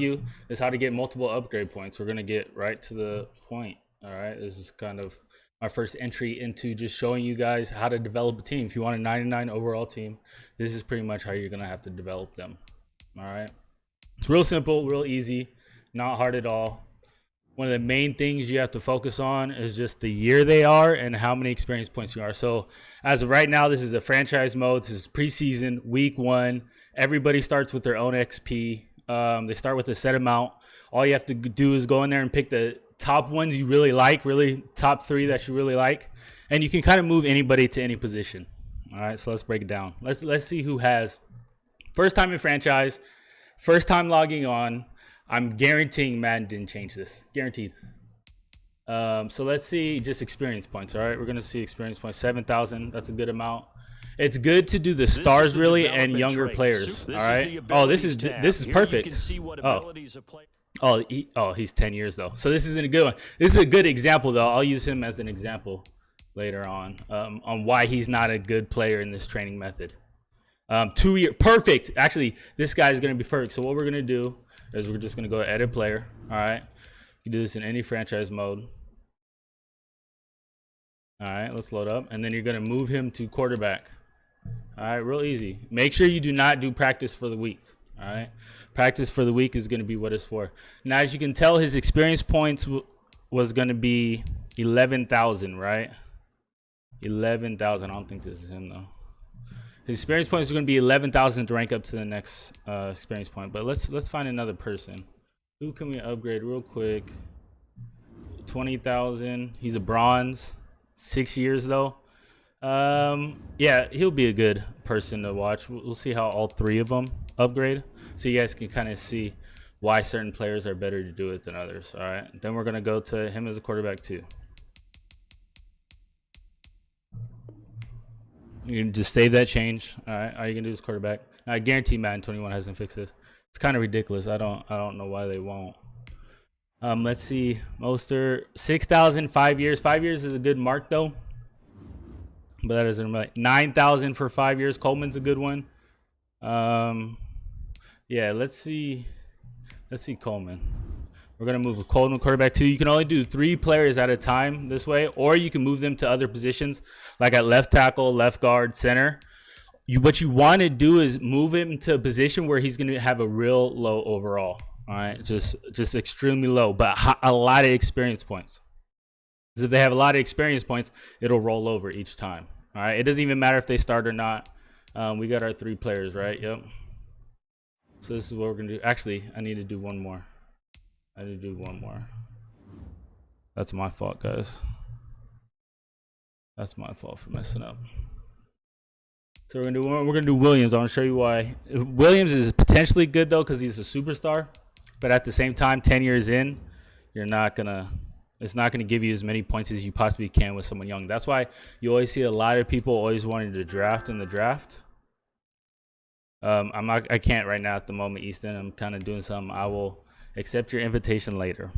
you is how to get multiple upgrade points. We're gonna get right to the point. All right, this is kind of our first entry into just showing you guys how to develop a team. If you want a 99 overall team, this is pretty much how you're gonna have to develop them. All right, it's real simple, real easy, not hard at all. One of the main things you have to focus on is just the year they are and how many experience points you are. So as of right now, this is a franchise mode. This is preseason, week 1. Everybody starts with their own XP. They start with a set amount. All you have to do is go in there and pick the top ones you really like, really top 3 that you really like, and you can kind of move anybody to any position. All right, so let's break it down. Let's see who has first time in franchise, first time logging on. I'm guaranteeing Madden didn't change this, guaranteed. So let's see just experience points. All right, we're gonna see experience points, 7,000. That's a good amount. It's good to do the stars really and younger players. All right. Oh, this is perfect. He's 10 years though. So this isn't a good one. This is a good example though. I'll use him as an example later on why he's not a good player in this training method. 2 year perfect. Actually, this guy is gonna be perfect. So what we're gonna do is we're just gonna go edit player. All right. You can do this in any franchise mode. All right, let's load up, and then you're gonna move him to quarterback. All right, real easy. Make sure you do not do practice for the week. All right, practice for the week is going to be what it's for. Now, as you can tell, his experience points was going to be 11,000, right? 11,000. I don't think this is him though. His experience points are going to be 11,000 to rank up to the next experience point. But let's find another person. Who can we upgrade real quick? 20,000. He's a bronze. 6 years though. Yeah, he'll be a good person to watch. We'll see how all 3 of them upgrade, so you guys can kind of see why certain players are better to do it than others. All right, then we're gonna go to him as a quarterback too. You can just save that change. All right, all you can do is quarterback. I guarantee Madden 21 hasn't fixed this. It's kind of ridiculous. I don't know why they won't. Let's see, Mostert, 6,000, 5 years. 5 years is a good mark though, but that isn't right. 9,000 for 5 years. Coleman's a good one. Yeah, let's see Coleman. We're gonna move Coleman quarterback too. You can only do 3 players at a time this way, or you can move them to other positions, like at left tackle, left guard, center. What you want to do is move him to a position where he's gonna have a real low overall. All right, just extremely low, but a lot of experience points. Because if they have a lot of experience points, it'll roll over each time. All right, it doesn't even matter if they start or not. We got our 3 players, right? Yep. So this is what we're gonna do. Actually, I need to do one more. That's my fault, guys. That's my fault for messing up. So we're gonna do Williams. I want to show you why. Williams is potentially good though, because he's a superstar. But at the same time, 10 years in, it's not gonna give you as many points as you possibly can with someone young. That's why you always see a lot of people always wanting to draft in the draft. I can't right now at the moment, Easton. I'm kind of doing something. I will accept your invitation later.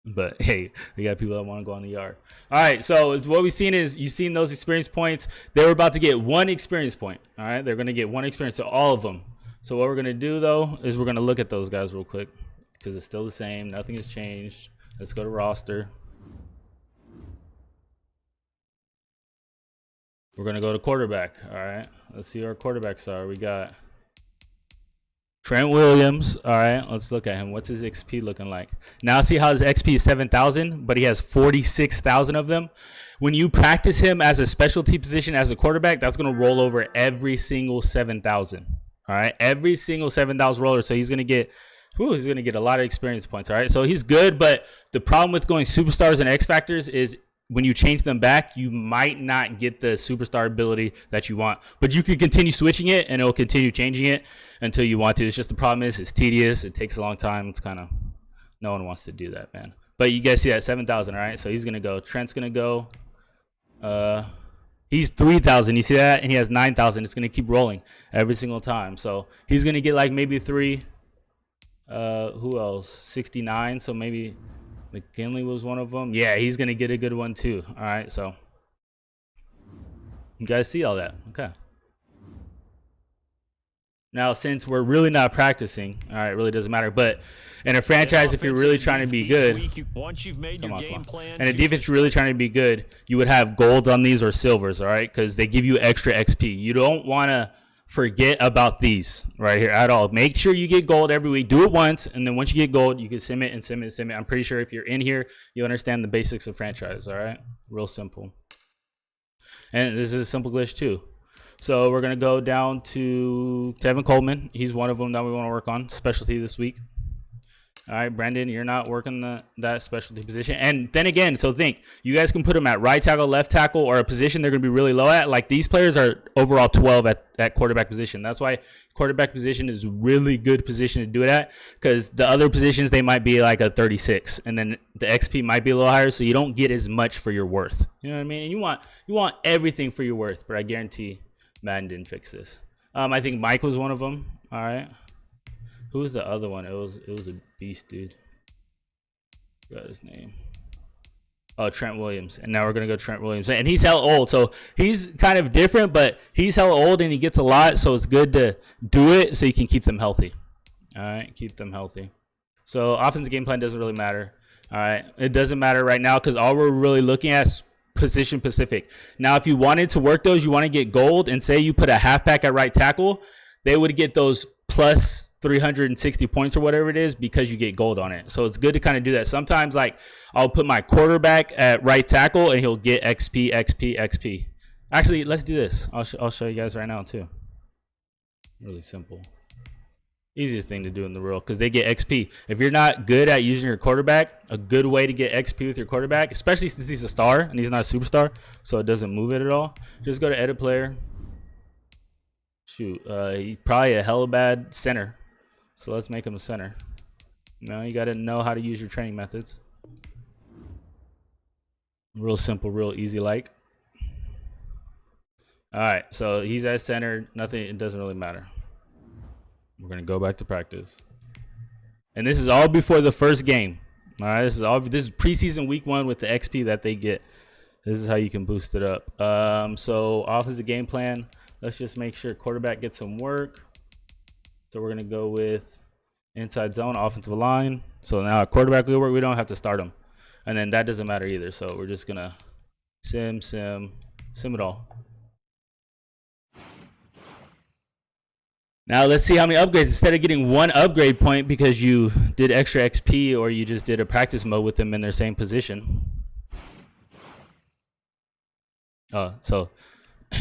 But hey, we got people that want to go on the yard. All right, so what we've seen is you've seen those experience points. They were about to get 1 experience point. All right, they're gonna get 1 experience to all of them. So what we're gonna do though is we're gonna look at those guys real quick because it's still the same. Nothing has changed. Let's go to roster. We're gonna go to quarterback. All right, let's see who our quarterbacks are. We got Trent Williams. All right, let's look at him. What's his XP looking like? Now see how his XP is 7,000, but he has 46,000 of them. When you practice him as a specialty position as a quarterback, that's gonna roll over every single 7,000. All right, every single 7,000 roller. So he's gonna get a lot of experience points. All right, so he's good, but the problem with going superstars and X factors is when you change them back, you might not get the superstar ability that you want. But you can continue switching it, and it'll continue changing it until you want to. It's just the problem is it's tedious. It takes a long time. It's kind of no one wants to do that, man. But you guys see that 7,000, all right? So he's gonna go. Trent's gonna go. He's 3,000. You see that? And he has 9,000. It's gonna keep rolling every single time. So he's gonna get like maybe 3. Who else? 69. So maybe McKinley was one of them. Yeah, he's gonna get a good one too. All right, so you guys see all that? Okay. Now, since we're really not practicing, all right, it really doesn't matter. But in a franchise, if you're really trying to be good, come on. And a defense really trying to be good, you would have golds on these or silvers, all right, because they give you extra XP. You don't want to forget about these right here at all. Make sure you get gold every week. Do it once, and then once you get gold, you can sim it and sim it and sim it. I'm pretty sure if you're in here, you understand the basics of franchise, all right? Real simple. And this is a simple glitch too. So we're going to go down to Tevin Coleman. He's one of them that we want to work on. Specialty this week. All right, Brandon, you're not working that specialty position. And then again, so think, you guys can put them at right tackle, left tackle, or a position they're going to be really low at. Like these players are overall 12 at quarterback position. That's why quarterback position is a really good position to do it at, because the other positions, they might be like a 36. And then the XP might be a little higher, so you don't get as much for your worth. You know what I mean? And you want everything for your worth, but I guarantee Madden didn't fix this. I think Mike was one of them. All right. Who was the other one? It was a beast, dude. Got his name. Oh, Trent Williams. And now we're gonna go Trent Williams. And he's hella old, so he's kind of different, but he's hella old and he gets a lot, so it's good to do it so you can keep them healthy. All right, keep them healthy. So offensive game plan doesn't really matter. All right, it doesn't matter right now because all we're really looking at is position specific. Now, if you wanted to work those, you want to get gold, and say you put a halfback at right tackle, they would get those plus 360 points or whatever it is because you get gold on it. So it's good to kind of do that. Sometimes, like, I'll put my quarterback at right tackle and he'll get XP, XP, XP. Actually, let's do this. I'll show you guys right now too. Really simple. Easiest thing to do in the world because they get XP. If you're not good at using your quarterback, a good way to get XP with your quarterback, especially since he's a star and he's not a superstar, so it doesn't move it at all, just go to edit player. Shoot, he's probably a hella bad center. So let's make him a center. Now you got to know how to use your training methods. Real simple, real easy like. All right, so he's at center. Nothing, it doesn't really matter. We're going to go back to practice. And this is all before the first game. All right, this is preseason week 1 with the XP that they get. This is how you can boost it up. So offensive game plan. Let's just make sure quarterback gets some work. So we're going to go with inside zone, offensive line. So now a quarterback will work. We don't have to start him. And then that doesn't matter either. So we're just going to sim it all. Now let's see how many upgrades. Instead of getting 1 upgrade point because you did extra XP or you just did a practice mode with them in their same position. So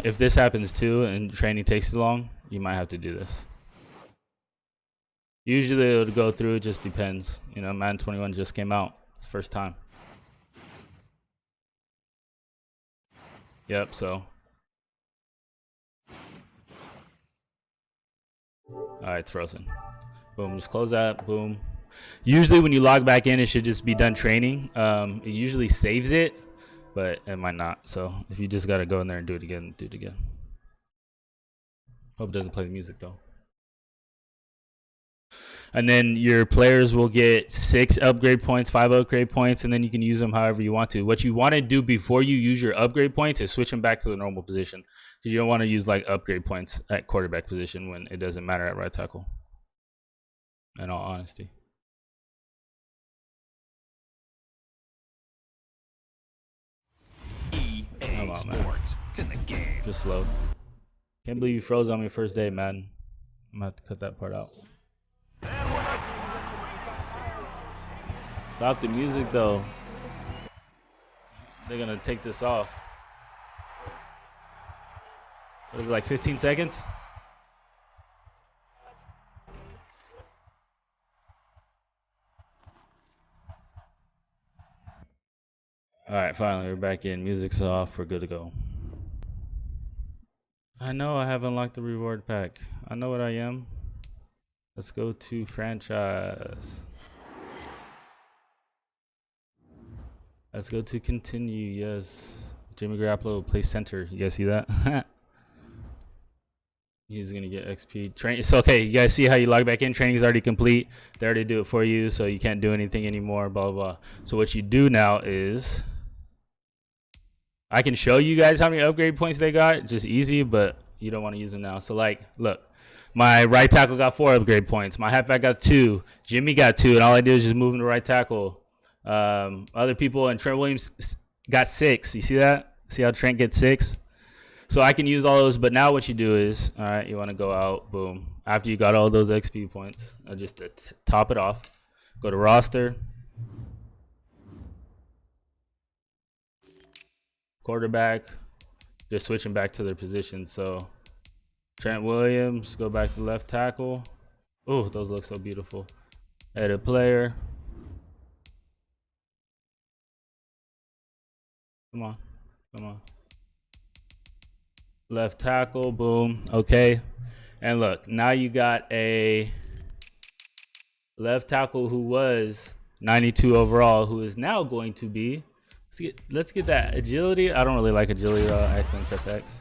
if this happens too and training takes too long, you might have to do this. Usually it would go through, it just depends. You know, Madden 21 just came out. It's the first time. Yep, so. Alright, it's frozen. Boom, just close that, boom. Usually when you log back in, it should just be done training. It usually saves it, but it might not. So if you just gotta go in there and do it again, do it again. Hope it doesn't play the music though. And then your players will get 6 upgrade points, 5 upgrade points, and then you can use them however you want to. What you want to do before you use your upgrade points is switch them back to the normal position. Because you don't want to use like upgrade points at quarterback position when it doesn't matter at right tackle. In all honesty. Come on, man. It's in the game. Just slow. Can't believe you froze on me first day, man. I'm gonna have to cut that part out. Stop the music though. They're gonna take this off. What is it, like 15 seconds? Alright, finally we're back in. Music's off, we're good to go. I know I haven't unlocked the reward pack. I know what I am. Let's go to franchise. Let's go to continue. Yes. Jimmy Garoppolo plays center. You guys see that? He's going to get XP. It's okay. You guys see how you log back in? Training is already complete. They already do it for you, so you can't do anything anymore, blah, blah, blah. So what you do now is I can show you guys how many upgrade points they got. Just easy, but you don't want to use them now. So, like, look. My right tackle got 4 upgrade points. My halfback got 2. Jimmy got 2, and all I did was just move him to right tackle. Other people and Trent Williams got 6. You see that? See how Trent gets 6? So I can use all those, but now what you do is, all right, you want to go out, boom. After you got all those XP points, just to top it off, go to roster, quarterback, just switching back to their position. So Trent Williams, go back to left tackle. Oh, those look so beautiful. Edit player. Come on, come on. Left tackle, boom. Okay. And look, now you got a left tackle who was 92 overall, who is now going to be, let's get that agility. I don't really like agility though. I accidentally press X.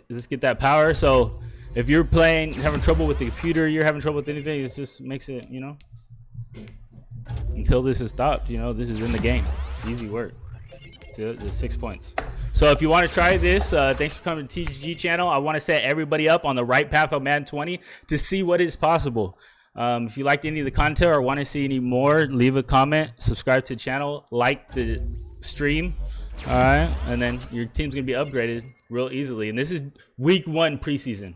Let's get that power. So if you're playing, having trouble with the computer, you're having trouble with anything, it just makes it, you know, until this is stopped, you know, this is in the game. Easy work. Just 6 points. So if you want to try this, thanks for coming to TGG channel. I want to set everybody up on the right path of Madden 20 to see what is possible. If you liked any of the content or want to see any more, leave a comment, subscribe to the channel, like the stream. All right, and then your team's going to be upgraded real easily. And this is week 1 preseason.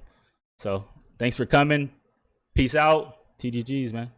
So thanks for coming. Peace out. TGGs, man.